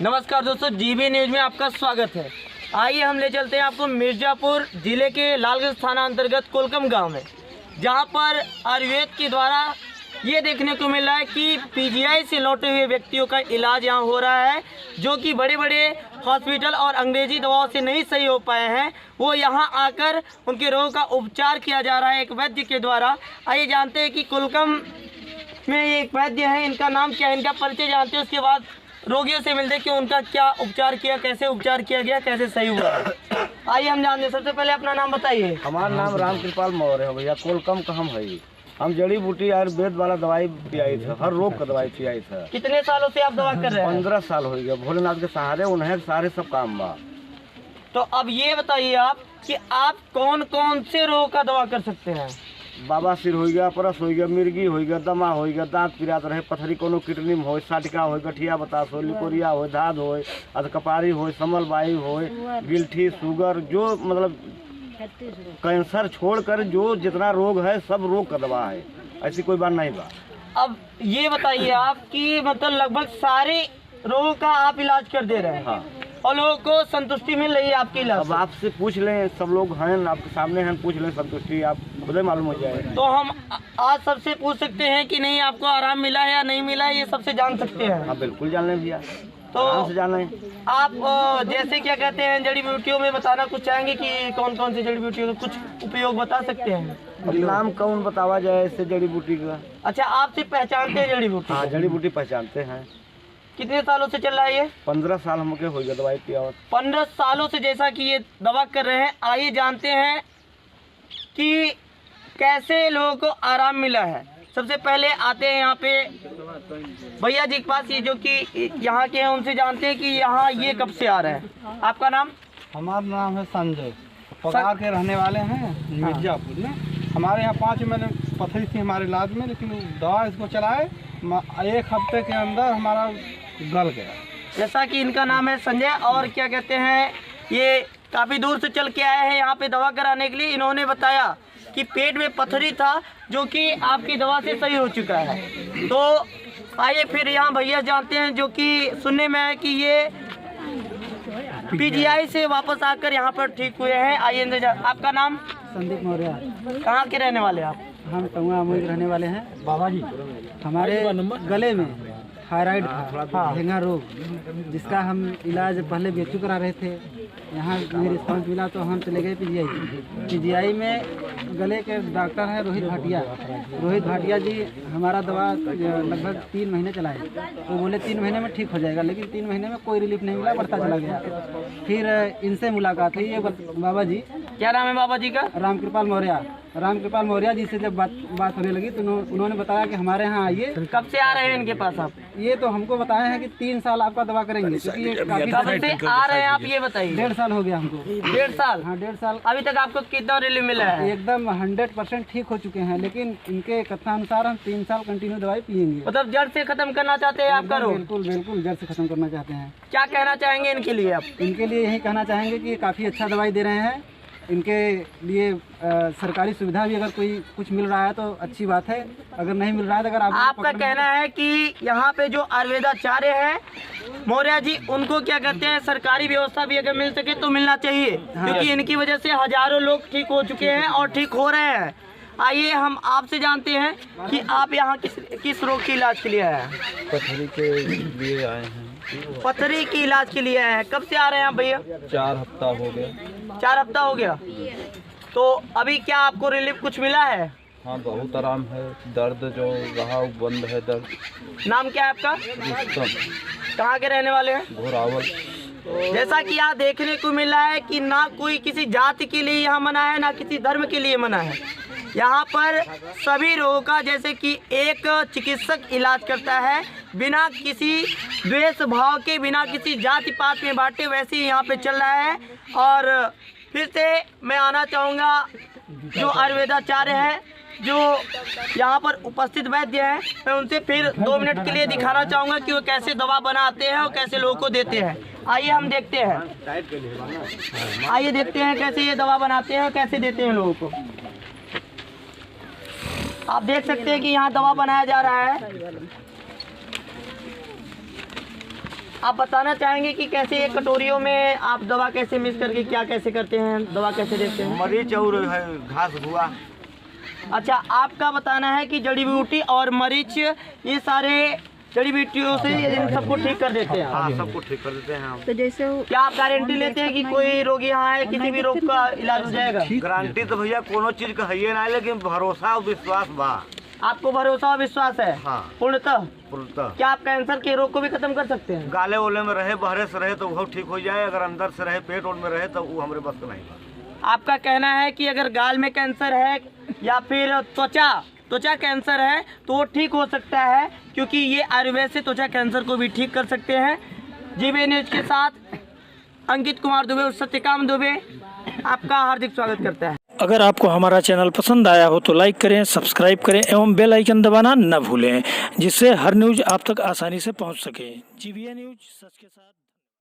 नमस्कार दोस्तों, GB news में आपका स्वागत है। आइए हम ले चलते हैं आपको मिर्ज़ापुर जिले के लालगंज थाना अंतर्गत कोलकम गांव में, जहां पर आयुर्वेद के द्वारा ये देखने को मिल रहा है कि पीजीआई से लौटे हुए व्यक्तियों का इलाज यहां हो रहा है, जो कि बड़े बड़े हॉस्पिटल और अंग्रेजी दवाओं से नहीं सही हो पाए हैं। वो यहां आकर उनके रोग का उपचार किया जा रहा है एक वैद्य के द्वारा। आइए जानते हैं कि कोलकम में ये एक वैद्य है, इनका नाम क्या है, इनका परिचय जानते हैं, उसके बाद रोगियों से मिलते कि उनका क्या उपचार किया, कैसे उपचार किया गया, कैसे सही हुआ। आइए हम जानते हैं। सबसे पहले अपना नाम बताइए। हमारा नाम रामकृपाल मौर्य है भैया। कोलकम का हम है। हम जड़ी बूटी आयुर्वेद वाला दवाई पियाई था, हर रोग का दवाई पियाई था। कितने सालों से आप दवा कर रहे हैं? 15 साल हो गया। भोलेनाथ के सहारे उन्हें सारे सब काम बा। तो अब ये बताइए आप कि आप कौन कौन से रोग का दवा कर सकते हैं? बाबा सिर हो गया, परस हो गया, मिर्गी हो गया, दमा हो गया, दांत पिरात रहे, पथरी कोनो किडनी में हो, साटिका हो, गठिया बतास हो, लिकोरिया हो, धाद हो, अधकपारी हो, समलबाई हो, गिल्ठी, शुगर, जो मतलब कैंसर छोड़कर जो जितना रोग है सब रोग का दवा है, ऐसी कोई बात नहीं बा। अब ये बताइए आप कि मतलब लगभग सारे रोगों का आप इलाज कर दे रहे हैं। हाँ। और लोगों को संतुष्टि मिल रही है आपकी इलाज? अब आपसे पूछ लें, सब लोग हैं आपके सामने हैं, पूछ लें, संतुष्टि आप खुद ही मालूम हो जाए। तो हम आज सबसे पूछ सकते हैं कि नहीं आपको आराम मिला है या नहीं मिला है, ये सबसे जान सकते हैं? हाँ बिल्कुल जान लें भैया, तो आराम से जान लें। आप जैसे क्या कहते हैं, जड़ी बूटियों में बताना कुछ चाहेंगे कि कौन कौन सी जड़ी बूटियों का कुछ उपयोग बता सकते हैं? अब नाम कौन बतावा जाए इससे जड़ी बूटी का? अच्छा, आप सिर्फ पहचानते हैं जड़ी बूटी? हाँ, जड़ी बूटी पहचानते हैं। कितने सालों से चल रहा है ये? 15 साल हमके हो गया दवाई पिया। 15 सालों से जैसा कि ये दवा कर रहे हैं। आइए जानते हैं कि कैसे लोगों को आराम मिला है। सबसे पहले आते हैं यहाँ पे भैया जी के पास, ये जो कि यहाँ के हैं, उनसे जानते हैं कि यहाँ ये कब से आ रहे हैं। आपका नाम? हमारा नाम है संजय, पगार के रहने वाले हैं मिर्जापुर में। हमारे यहाँ 5 महीने पथरी थी हमारे इलाज में, लेकिन दवा इसको चलाए 1 हफ्ते के अंदर हमारा गल गया। जैसा कि इनका नाम है संजय, और क्या कहते हैं, ये काफ़ी दूर से चल के आए हैं यहाँ पे दवा कराने के लिए। इन्होंने बताया कि पेट में पथरी था, जो कि आपकी दवा से सही हो चुका है। तो आइए फिर यहाँ भैया जानते हैं, जो कि सुनने में है कि ये पीजीआई से वापस आकर यहाँ पर ठीक हुए हैं। आइए, आपका नाम? संदीप मौर्य। कहाँ के रहने वाले आप? हम टंगुआ अमूल के रहने वाले हैं। बाबा जी, हमारे गले में थायराइड था, झेंगा रोग, जिसका हम इलाज पहले बेचू करा रहे थे। यहाँ में रिस्पॉन्स मिला तो हम चले गए पीजीआई में। गले के डॉक्टर हैं रोहित भाटिया जी। हमारा दवा लगभग 3 महीने चलाए। वो बोले 3 महीने में ठीक हो जाएगा, लेकिन 3 महीने में कोई रिलीफ नहीं मिला, बढ़ता चला गया। फिर इनसे मुलाकात हुई, ये बाबा जी। क्या नाम है बाबा जी का? रामकृपाल मौर्य जी से जब बात होने लगी तो उन्होंने बताया कि हमारे यहाँ आइए। कब से आ रहे हैं इनके पास आप? ये तो हमको बताया है कि 3 साल आपका दवा करेंगे, क्योंकि ये काफी कब से आ रहे हैं आप, ये बताइए। 1.5 साल हो गया हमको। 1.5 साल? हाँ, 1.5 साल। अभी तक आपको कितना रिलीफ मिला है? एकदम 100% ठीक हो चुके हैं, लेकिन इनके कथनानुसार हम 3 साल कंटिन्यू दवाई पियेंगे। मतलब जड़ से खत्म करना चाहते हैं आपका रोग? बिल्कुल जड़ से खत्म करना चाहते हैं। क्या कहना चाहेंगे इनके लिए आप? इनके लिए यही कहना चाहेंगे कि काफ़ी अच्छा दवाई दे रहे हैं। इनके लिए सरकारी सुविधा भी अगर कोई कुछ मिल रहा है तो अच्छी बात है, अगर नहीं मिल रहा है तो अगर आपका कहना है कि यहाँ पे जो आयुर्वेदाचार्य हैं मौर्य जी, उनको क्या कहते हैं, सरकारी व्यवस्था भी अगर मिल सके तो मिलना चाहिए। हाँ। क्योंकि इनकी वजह से हजारों लोग ठीक हो चुके हैं और ठीक हो रहे हैं। आइए हम आपसे जानते हैं कि आप यहाँ किस रोग के इलाज के लिए आए हैं? पथरी के लिए आए हैं। पथरी के इलाज के लिए आए हैं। कब से आ रहे हैं आप भैया? 4 हफ्ता हो गया। 4 हफ्ता हो गया। तो अभी क्या आपको रिलीफ कुछ मिला है? हाँ, बहुत आराम है। दर्द जो रहा वो बंद है। दर्द। नाम क्या है आपका? रुस्तम। कहाँ के रहने वाले हैं? घोरावल। जैसा कि यहाँ देखने को मिला है कि ना कोई किसी जाति के लिए यहाँ मना है, ना किसी धर्म के लिए मना है। यहाँ पर सभी रोगों का जैसे कि एक चिकित्सक इलाज करता है, बिना किसी द्वेष भाव के, बिना किसी जाति पात में बांटे, वैसे ही यहाँ पे चल रहा है। और फिर से मैं आना चाहूँगा जो आयुर्वेदाचार्य हैं, जो यहाँ पर उपस्थित वैद्य हैं, मैं उनसे फिर 2 मिनट के लिए दिखाना चाहूँगा कि वो कैसे दवा बनाते हैं और कैसे लोगों को देते हैं। आइए हम देखते हैं, आइए देखते हैं कैसे ये दवा बनाते हैं और कैसे देते हैं लोगों को। आप देख सकते हैं कि यहाँ दवा बनाया जा रहा है। आप बताना चाहेंगे कि कैसे ये कटोरियों में आप दवा कैसे मिक्स करके क्या कैसे करते हैं, दवा कैसे देते हैं? मरीच और है घास भुआ। अच्छा, आपका बताना है कि जड़ी बूटी और मरीच ये सारे जड़ी बूटियों से इन सबको ठीक कर देते हैं। हाँ, सबको ठीक कर देते हैं हम। तो जैसे क्या आप गारंटी लेते हैं कि कोई रोगी यहाँ है किसी भी रोग का इलाज हो जाएगा? गारंटी तो भैया कोनो चीज का है ना, लेकिन भरोसा और विश्वास बा। आपको भरोसा और विश्वास है? हाँ। पूर्णतः। पूर्णतः। क्या आप कैंसर के रोग को भी खत्म कर सकते हैं? गाले ओले में रहे, बहरे से रहे तो वो ठीक हो जाए, अगर अंदर से रहे, पेट ओट में रहे तो वो हमारे बस का नहीं बा। आपका कहना है कि अगर गाल में कैंसर है या फिर त्वचा कैंसर है तो वो ठीक हो सकता है, क्योंकि ये आयुर्वेद से त्वचा कैंसर को भी ठीक कर सकते हैं। जीवे न्यूज के साथ अंकित कुमार दुबे और सत्यकाम दुबे आपका हार्दिक स्वागत करता है। अगर आपको हमारा चैनल पसंद आया हो तो लाइक करें, सब्सक्राइब करें एवं बेल आइकन दबाना न भूलें, जिससे हर न्यूज आप तक आसानी से पहुंच सके। जीवीए न्यूज, सच के साथ।